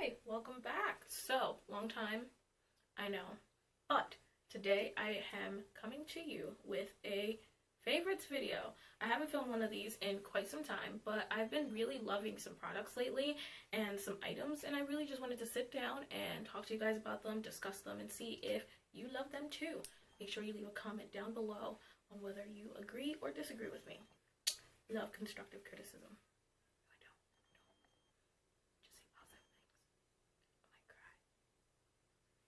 Hi, welcome back. So, long time, I know, but today I am coming to you with a favorites video. I haven't filmed one of these in quite some time, but I've been really loving some products lately and some items, and I really just wanted to sit down and talk to you guys about them, discuss them, and see if you love them too. Make sure you leave a comment down below on whether you agree or disagree with me. Love constructive criticism.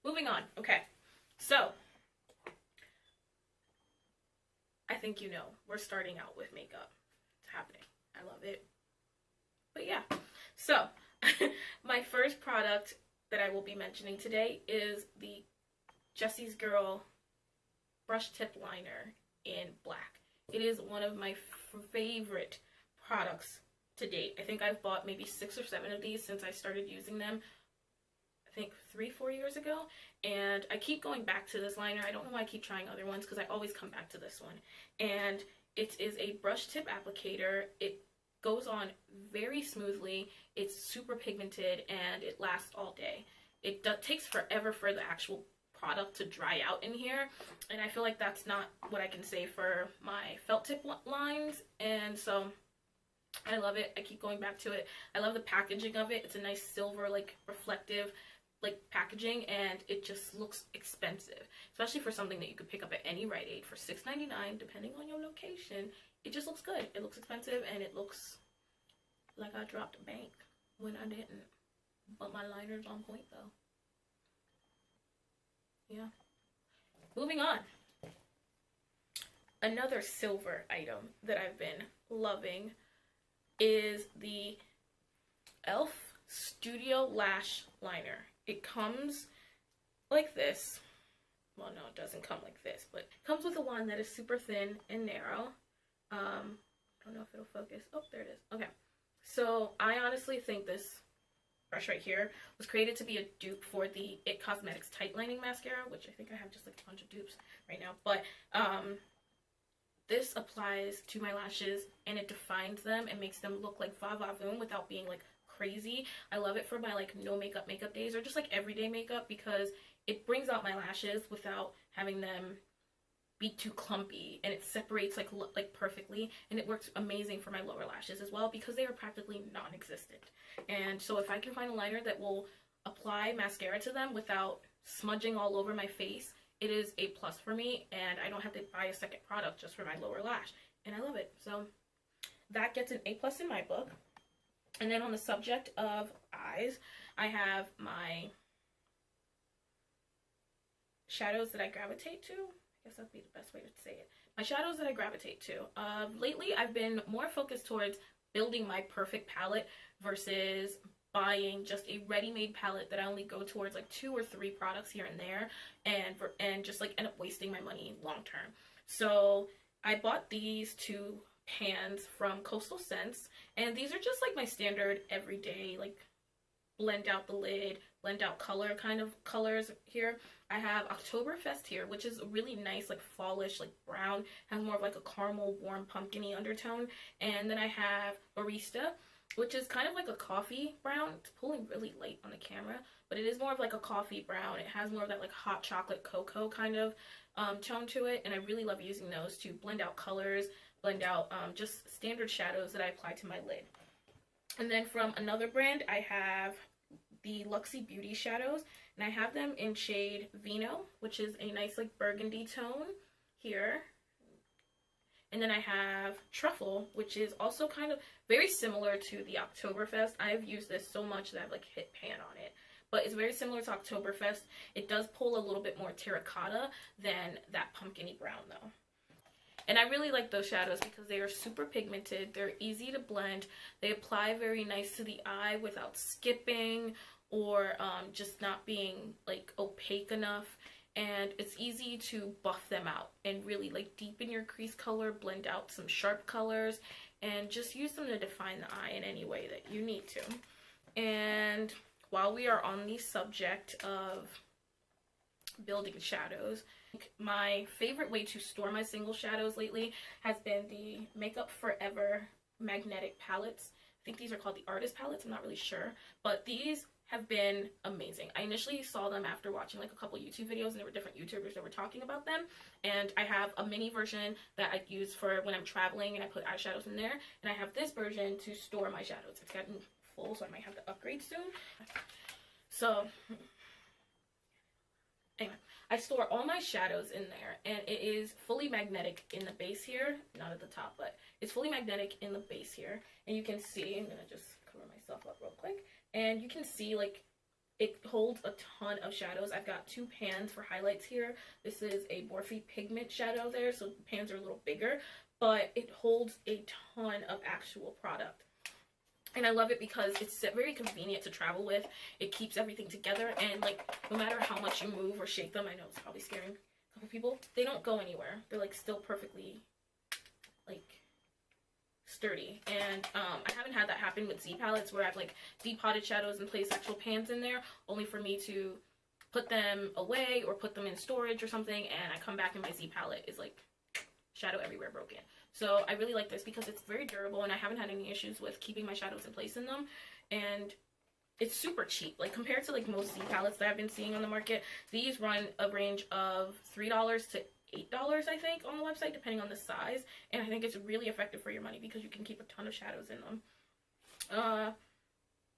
Moving on. Okay, so I think you know we're starting out with makeup. It's happening. I love it. But yeah, so my first product that I will be mentioning today is the Jessie's Girl brush tip liner in black. It is one of my favorite products to date. I think I've bought maybe 6 or 7 of these since I started using them. I think 3-4 years ago, and I keep going back to this liner. I don't know why I keep trying other ones because I always come back to this one. And it is a brush tip applicator. It goes on very smoothly. It's super pigmented and it lasts all day. It takes forever for the actual product to dry out in here, and I feel like that's not what I can say for my felt tip lines, and so I love it. I keep going back to it. I love the packaging of it. It's a nice silver, like reflective packaging, and it just looks expensive, especially for something that you could pick up at any Rite Aid for $6.99 depending on your location. It just looks good. It looks expensive, and it looks like I dropped a bank when I didn't, but my liner's on point though. Yeah, moving on. Another silver item that I've been loving is the e.l.f. Studio Lash Liner. It comes like this. Well, no, it doesn't come like this, but it comes with a wand that is super thin and narrow. I don't know if it'll focus. Oh, there it is. Okay. So I honestly think this brush right here was created to be a dupe for the IT Cosmetics Tight Lining Mascara, which I think I have just like a bunch of dupes right now. But this applies to my lashes and it defines them and makes them look like va va voom without being like crazy. I love it for my like no makeup days, or just like everyday makeup, because it brings out my lashes without having them be too clumpy, and it separates like perfectly, and it works amazing for my lower lashes as well because they are practically non-existent. And so if I can find a liner that will apply mascara to them without smudging all over my face, it is a plus for me, and I don't have to buy a second product just for my lower lash, and I love it. So that gets an A+ in my book. And then on the subject of eyes, I have my shadows that I gravitate to. I guess that'd be the best way to say it. My shadows that I gravitate to. Lately, I've been more focused towards building my perfect palette versus buying just a ready-made palette that I only go towards like 2 or 3 products here and there, and just like end up wasting my money long term. So I bought these 2 pans from Coastal Scents, and these are just like my standard everyday like blend out the lid, blend out color kind of colors here. I have Oktoberfest here, which is a really nice like fallish like brown, has more of like a caramel warm pumpkin-y undertone. And then I have Barista, which is kind of like a coffee brown. It's pulling really light on the camera, but it is more of like a coffee brown. It has more of that like hot chocolate cocoa kind of tone to it, and I really love using those to blend out colors, blend out just standard shadows that I apply to my lid. And then from another brand, I have the Luxie Beauty shadows, and I have them in shade Vino, which is a nice like burgundy tone here. And then I have Truffle, which is also kind of very similar to the Oktoberfest. I've used this so much that I've like hit pan on it. But it's very similar to Oktoberfest. It does pull a little bit more terracotta than that pumpkin-y brown though. And I really like those shadows because they are super pigmented. They're easy to blend. They apply very nice to the eye without skipping or just not being like opaque enough. And it's easy to buff them out and really like deepen your crease color, blend out some sharp colors, and just use them to define the eye in any way that you need to. And while we are on the subject of building shadows, my favorite way to store my single shadows lately has been the Makeup Forever magnetic palettes. think these are called the artist palettes, I'm not really sure, but these have been amazing. I initially saw them after watching like a couple YouTube videos, and there were different YouTubers that were talking about them, and I have a mini version that I use for when I'm traveling and I put eyeshadows in there, and I have this version to store my shadows. It's gotten full, so I might have to upgrade soon. So anyway, I store all my shadows in there, and it is fully magnetic in the base here, not at the top, but it's fully magnetic in the base here, and you can see, I'm gonna just cover myself up real quick, and you can see like it holds a ton of shadows. I've got 2 pans for highlights here. This is a Morphe pigment shadow there, so the pans are a little bigger, but it holds a ton of actual product. And I love it because it's very convenient to travel with. It keeps everything together, and like no matter how much you move or shake them, I know it's probably scaring a couple people, they don't go anywhere. They're like still perfectly like sturdy. And I haven't had that happen with Z palettes where I've like depotted shadows and placed actual pans in there only for me to put them away or put them in storage or something, and I come back and my Z palette is like shadow everywhere broken. So I really like this because it's very durable, and I haven't had any issues with keeping my shadows in place in them, and it's super cheap. Like compared to like most Z palettes that I've been seeing on the market, these run a range of $3 to $8, I think, on the website, depending on the size, and I think it's really effective for your money because you can keep a ton of shadows in them.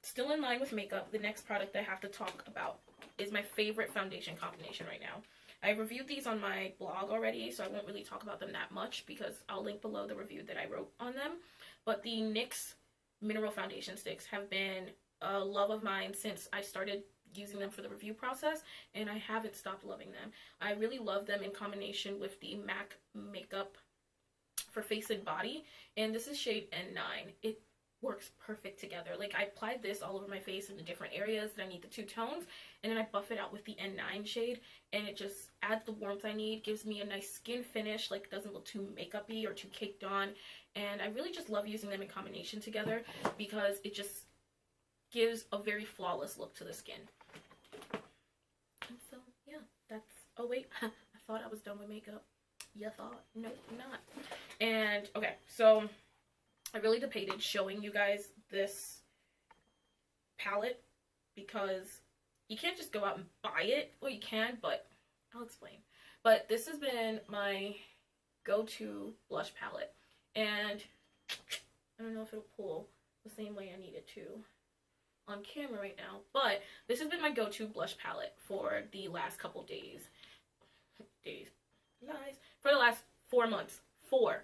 Still in line with makeup, the next product I have to talk about is my favorite foundation combination right now. I reviewed these on my blog already, so I won't really talk about them that much because I'll link below the review that I wrote on them. But the NYX Mineral Foundation Sticks have been a love of mine since I started using them for the review process, and I haven't stopped loving them. I really love them in combination with the MAC makeup for face and body, and this is shade N9. It works perfect together. Like I applied this all over my face in the different areas that I need the 2 tones, and then I buff it out with the N9 shade, and it just adds the warmth I need, gives me a nice skin finish, like doesn't look too makeup-y or too caked on, and I really just love using them in combination together because it just gives a very flawless look to the skin. And so yeah, that's, oh wait, I thought I was done with makeup. You thought? Nope, not. And okay, so I really debated showing you guys this palette because you can't just go out and buy it. Well, you can, but I'll explain. But this has been my go-to blush palette, and I don't know if it'll pull the same way I need it to on camera right now, but this has been my go-to blush palette for the last couple days. Lies. For the last 4 months. 4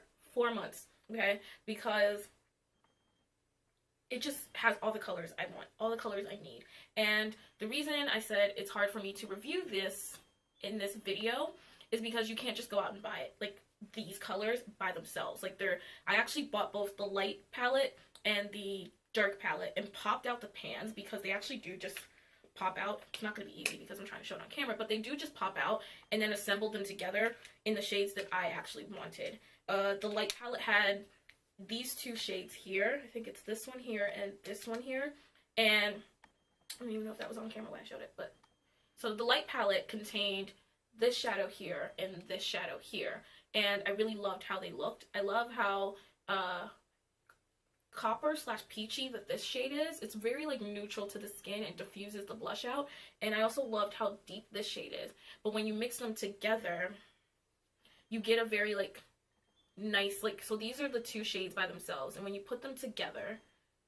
months. Okay, because it just has all the colors I want, all the colors I need. And the reason I said it's hard for me to review this in this video is because you can't just go out and buy it, like these colors by themselves. Like I actually bought both the light palette and the dark palette and popped out the pans because they actually do just pop out. It's not going to be easy because I'm trying to show it on camera, but they do just pop out, and then assembled them together in the shades that I actually wanted. The light palette had these 2 shades here. I think it's this one here and this one here. And I don't even know if that was on camera when I showed it, but so the light palette contained this shadow here and this shadow here. And I really loved how they looked. I love how copper / peachy that this shade is. It's very like neutral to the skin and diffuses the blush out. And I also loved how deep this shade is. But when you mix them together, you get a very like nice, like, so these are the 2 shades by themselves, and when you put them together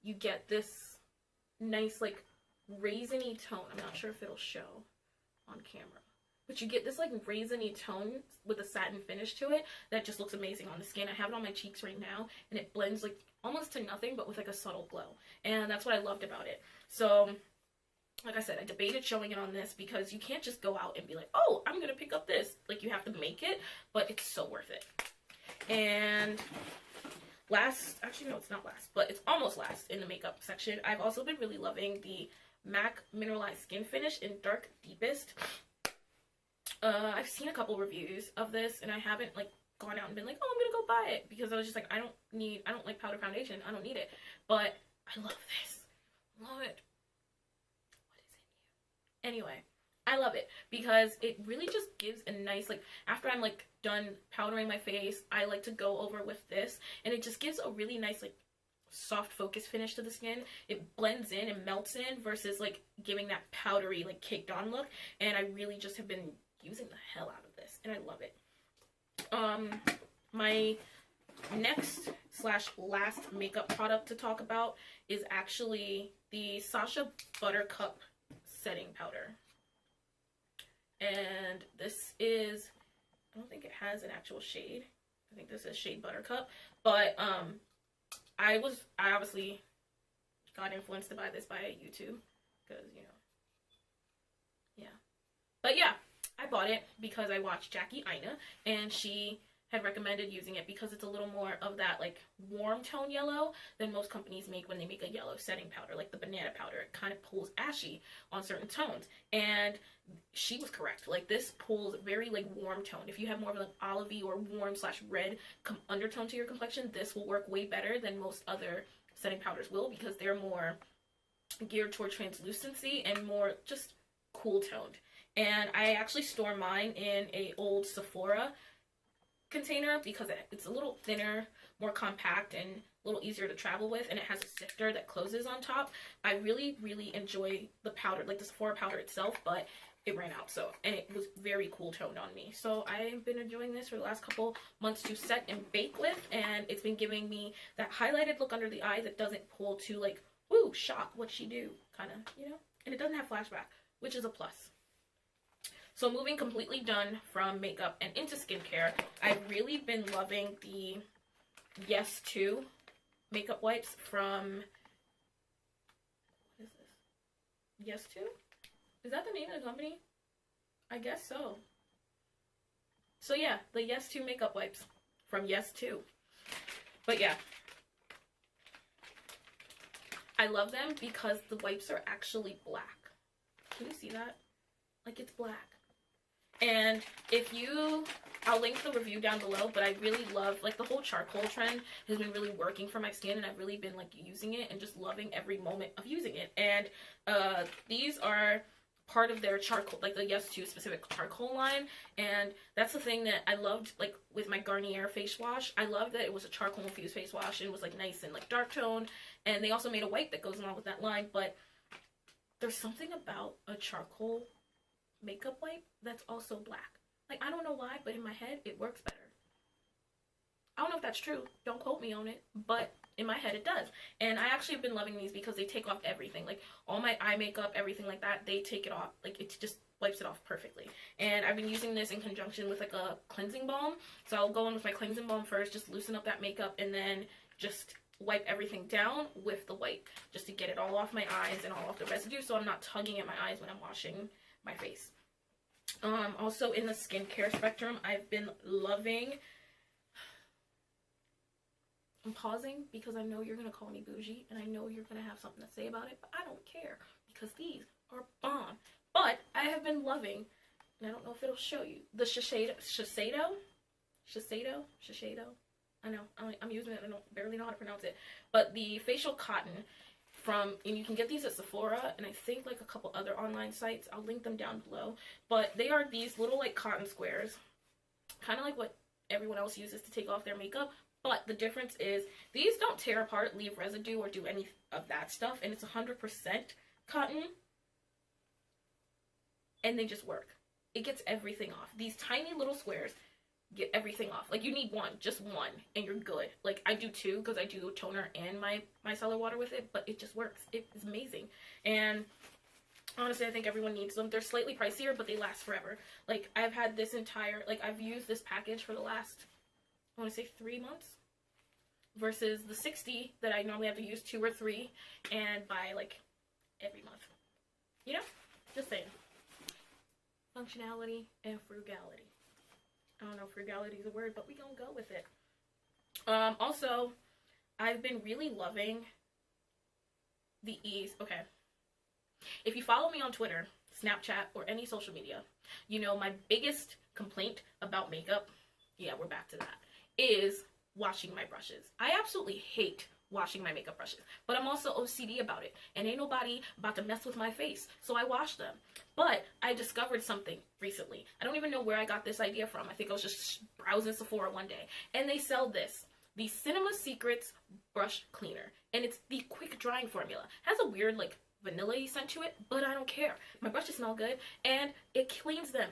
you get this nice like raisiny tone. I'm not sure if it'll show on camera, but you get this like raisiny tone with a satin finish to it that just looks amazing on the skin. I have it on my cheeks right now, and it blends like almost to nothing but with like a subtle glow, and that's what I loved about it. So like I said, I debated showing it on this because you can't just go out and be like, oh, I'm gonna pick up this. Like, you have to make it, but it's so worth it. And last, actually no, it's not last, but it's almost last in the makeup section, I've also been really loving the MAC Mineralized Skin Finish in Dark Deepest. I've seen a couple reviews of this, and I haven't like gone out and been like, oh, I'm gonna go buy it, because I was just like, I don't like powder foundation, I don't need it, but I love this. Love it. What is in you? Anyway, I love it because it really just gives a nice, like, after I'm like done powdering my face, I like to go over with this, and it just gives a really nice like soft focus finish to the skin. It blends in and melts in versus like giving that powdery, like caked on look. And I really just have been using the hell out of this, and I love it. My next / last makeup product to talk about is actually the Sacha Buttercup setting powder. And this is, I don't think it has an actual shade. I think this is shade Buttercup, but I obviously got influenced to buy this by YouTube because, you know, yeah. But yeah, I bought it because I watched Jackie Aina, and she had recommended using it because it's a little more of that like warm tone yellow than most companies make when they make a yellow setting powder, like the banana powder. It kind of pulls ashy on certain tones, and she was correct. Like, this pulls very like warm tone. If you have more of an olivey or warm / red undertone to your complexion, this will work way better than most other setting powders will, because they're more geared toward translucency and more just cool toned. And I actually store mine in a old Sephora container because it's a little thinner, more compact, and a little easier to travel with, and it has a sifter that closes on top. I really enjoy the powder, like the Sephora powder itself, but it ran out, and it was very cool toned on me. So I've been enjoying this for the last couple months to set and bake with, and it's been giving me that highlighted look under the eye that doesn't pull too like, woo, shock, what'd she do, kind of, you know? And it doesn't have flashback, which is a plus. So moving completely done from makeup and into skincare, I've really been loving the Yes To makeup wipes from, what is this? Yes To? Is that the name of the company? I guess so. So yeah, the Yes To makeup wipes from Yes To. But yeah, I love them because the wipes are actually black. Can you see that? Like, it's black. And if you, I'll link the review down below, but I really love, like, the whole charcoal trend has been really working for my skin, and I've really been, like, using it and just loving every moment of using it. And these are part of their charcoal, like the Yes To specific charcoal line, and that's the thing that I loved, like, with my Garnier face wash. I loved that it was a charcoal infused face wash, and it was, like, nice and, like, dark toned, and they also made a wipe that goes along with that line, but there's something about a charcoal makeup wipe that's also black. Like, I don't know why, but in my head it works better. I don't know if that's true, don't quote me on it, but in my head it does. And I actually have been loving these because they take off everything, like all my eye makeup, everything like that, they take it off. Like, it just wipes it off perfectly. And I've been using this in conjunction with like a cleansing balm, so I'll go in with my cleansing balm first, just loosen up that makeup, and then just wipe everything down with the wipe, just to get it all off my eyes and all off the residue, so I'm not tugging at my eyes when I'm washing my face. Also in the skincare spectrum, I've been loving, I'm pausing because I know you're going to call me bougie, and I know you're going to have something to say about it, but I don't care, because these are bomb. But I have been loving, and I don't know if it'll show you, the Shiseido, I know, I'm using it, I don't barely know how to pronounce it, but the facial cotton from, and you can get these at Sephora, and I think like a couple other online sites, I'll link them down below, but they are these little like cotton squares, kind of like what everyone else uses to take off their makeup, but the difference is these don't tear apart, leave residue, or do any of that stuff, and it's 100% cotton, and they just work. It gets everything off. These tiny little squares get everything off. Like, you need one, just one, and you're good. Like, I do two, because I do toner and my micellar water with it, but it just works. It is amazing. And honestly, I think everyone needs them. They're slightly pricier, but they last forever. Like, I've had this entire, like, I've used this package for the last, I want to say 3 months, versus the 60 that I normally have to use 2 or 3 and buy, like, every month. You know? Just saying. Functionality and frugality. I don't know if frugality is a word, but we gonna go with it. Also, I've been really loving the ease. Okay. If you follow me on Twitter, Snapchat, or any social media, you know my biggest complaint about makeup, yeah, we're back to that, is washing my brushes. I absolutely hate washing my makeup brushes, but I'm also OCD about it, and ain't nobody about to mess with my face, so I wash them. But I discovered something recently. I don't even know where I got this idea from. I think I was just browsing Sephora one day, and they sell this. the Cinema Secrets brush cleaner, and it's the quick drying formula. It has a weird like vanilla scent to it, but I don't care. My brushes smell good, and it cleans them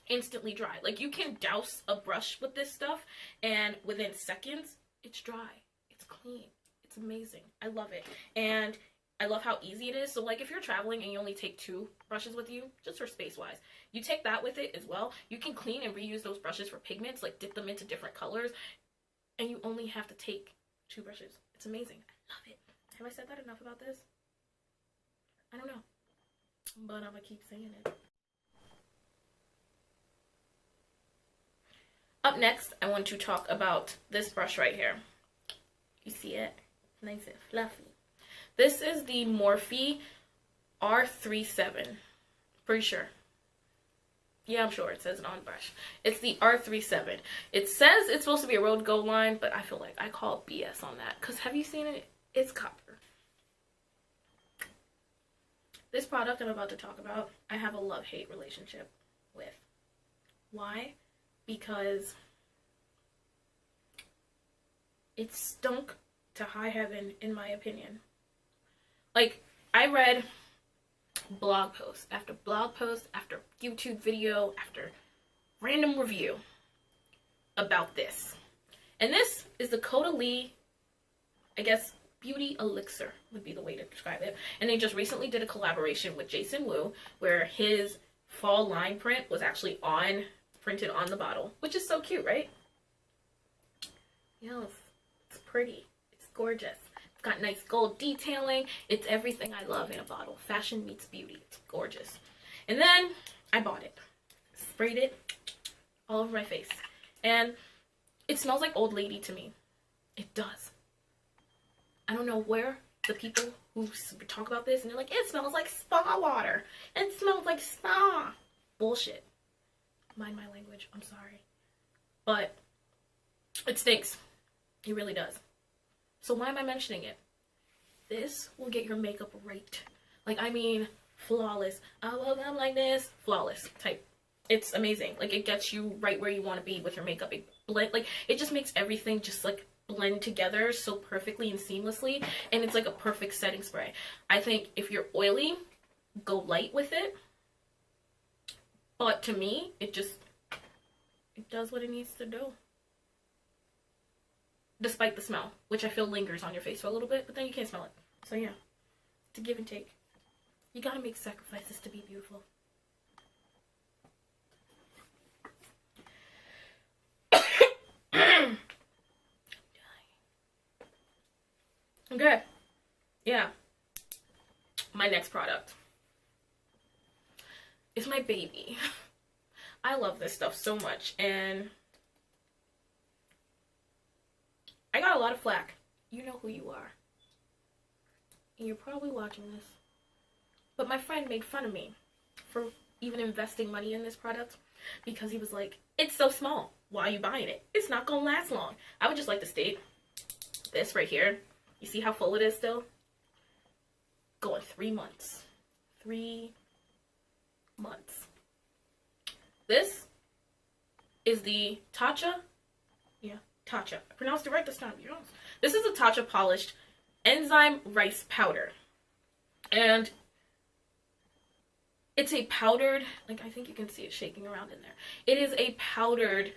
instantly dry. Like, you can douse a brush with this stuff, and within seconds, it's dry. It's clean. It's amazing. I love it. And I love how easy it is. So, like, if you're traveling and you only take 2 brushes with you, just for space-wise, you take that with it as well. You can clean and reuse those brushes for pigments, like dip them into different colors, and you only have to take 2 brushes. It's amazing. I love it. Have I said that enough about this? I don't know, but I'm gonna keep saying it. Up next, I want to talk about this brush right here. You see it? Nice and fluffy. This is the Morphe R37. Pretty sure. Yeah, I'm sure it says it on brush. It's the R37. It says it's supposed to be a road gold line, but I feel like I call BS on that. Because have you seen it? It's copper. This product I'm about to talk about, I have a love-hate relationship with. Why? Because it stunk to high heaven, in my opinion. Like, I read blog post after blog post after YouTube video after random review about this. And this is the Caudalie, I guess, Beauty Elixir would be the way to describe it. And they just recently did a collaboration with Jason Wu where his fall line print was actually printed on the bottle, which is so cute, right? Yes, it's pretty. It's gorgeous. It's got nice gold detailing. It's everything I love in a bottle. Fashion meets beauty. It's gorgeous. And then I bought it. Sprayed it all over my face. And it smells like old lady to me. It does. I don't know where the people who talk about this and they're like, it smells like spa water. It smells like spa. Bullshit. Mind my language. I'm sorry. But it stinks. It really does. So why am I mentioning it? This will get your makeup right. Like, I mean, flawless. Oh, I'm like this. Flawless type. It's amazing. Like, it gets you right where you want to be with your makeup. It just makes everything just like blend together so perfectly and seamlessly, and it's like a perfect setting spray. I think if you're oily, go light with it, but to me it does what it needs to do, despite the smell, which I feel lingers on your face for a little bit, but then you can't smell it. So yeah, it's a give and take. You gotta make sacrifices to be beautiful. Okay, yeah, my next product is my baby. I love this stuff so much, and I got a lot of flack. You know who you are, and you're probably watching this, but my friend made fun of me for even investing money in this product because he was like, it's so small, why are you buying it? It's not gonna last long. I would just like to state this right here. You see how full it is still? Going 3 months. 3 months. This is the Tatcha. Yeah, Tatcha. I pronounced it right this time. This is a Tatcha polished enzyme rice powder. And it's a powdered, like, I think you can see it shaking around in there. It is a powdered,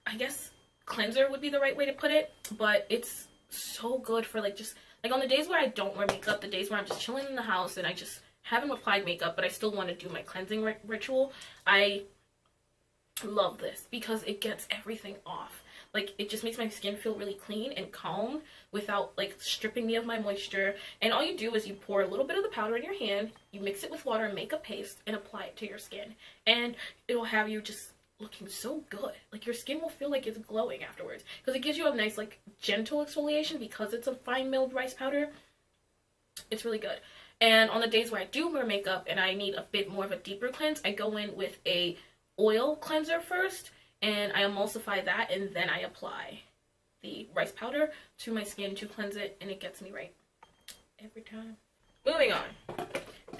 I guess, cleanser would be the right way to put it, but it's so good for like just like on the days where I don't wear makeup, the days where I'm just chilling in the house and I just haven't applied makeup but I still want to do my cleansing ritual. I love this because it gets everything off. Like, it just makes my skin feel really clean and calm without like stripping me of my moisture. And all you do is you pour a little bit of the powder in your hand, you mix it with water and make a paste and apply it to your skin, and it'll have you just looking so good. Like, your skin will feel like it's glowing afterwards because it gives you a nice like gentle exfoliation because it's a fine milled rice powder. It's really good. And on the days where I do wear makeup and I need a bit more of a deeper cleanse, I go in with a oil cleanser first and I emulsify that, and then I apply the rice powder to my skin to cleanse it, and it gets me right every time. Moving on,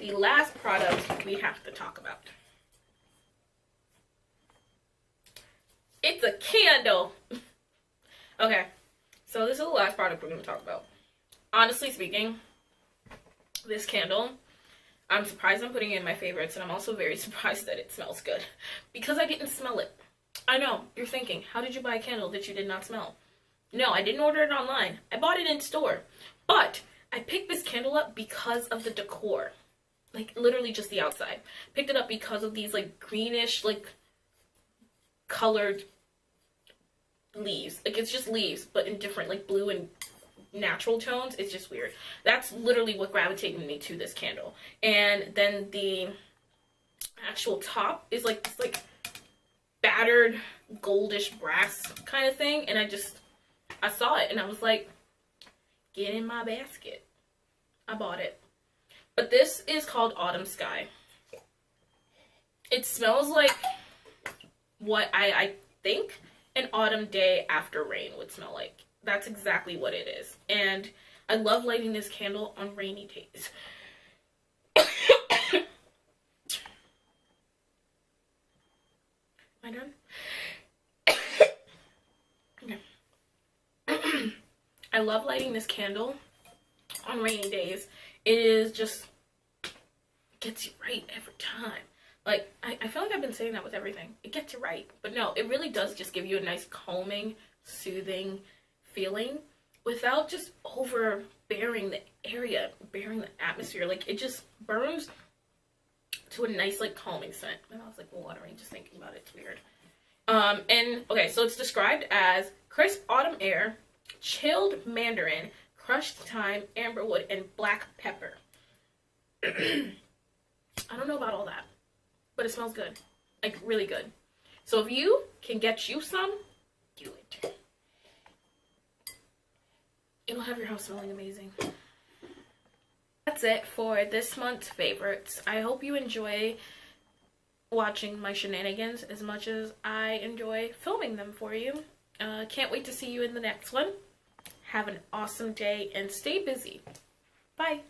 the last product we have to talk about. It's a candle. Okay, so this is the last product we're going to talk about. Honestly speaking, this candle, I'm surprised I'm putting it in my favorites, and I'm also very surprised that it smells good because I didn't smell it. I know, you're thinking, how did you buy a candle that you did not smell? No, I didn't order it online. I bought it in store. But I picked this candle up because of the decor. Like, literally just the outside. Picked it up because of these, like, greenish, like, colored leaves. Like, it's just leaves, but in different, like, blue and natural tones. It's just weird. That's literally what gravitated me to this candle. And then the actual top is, like, this, like, battered goldish brass kind of thing. And I saw it, and I was like, get in my basket. I bought it. But this is called Autumn Sky. It smells like what I think an autumn day after rain would smell like. That's exactly what it is. And I love lighting this candle on rainy days. Am I done? Okay. I love lighting this candle on rainy days. It is just, gets you right every time. Like, I feel like I've been saying that with everything. It gets you right. But no, it really does just give you a nice calming, soothing feeling without just overbearing the area, bearing the atmosphere. Like, it just burns to a nice, like, calming scent. My mouth's, like, watering just thinking about it. It's weird. And, okay, so it's described as crisp autumn air, chilled mandarin, crushed thyme, amberwood, and black pepper. I don't know about all that, but it smells good. Like, really good. So if you can get you some, do it. It'll have your house smelling amazing. That's it for this month's favorites. I hope you enjoy watching my shenanigans as much as I enjoy filming them for you. Can't wait to see you in the next one. Have an awesome day and stay busy. Bye.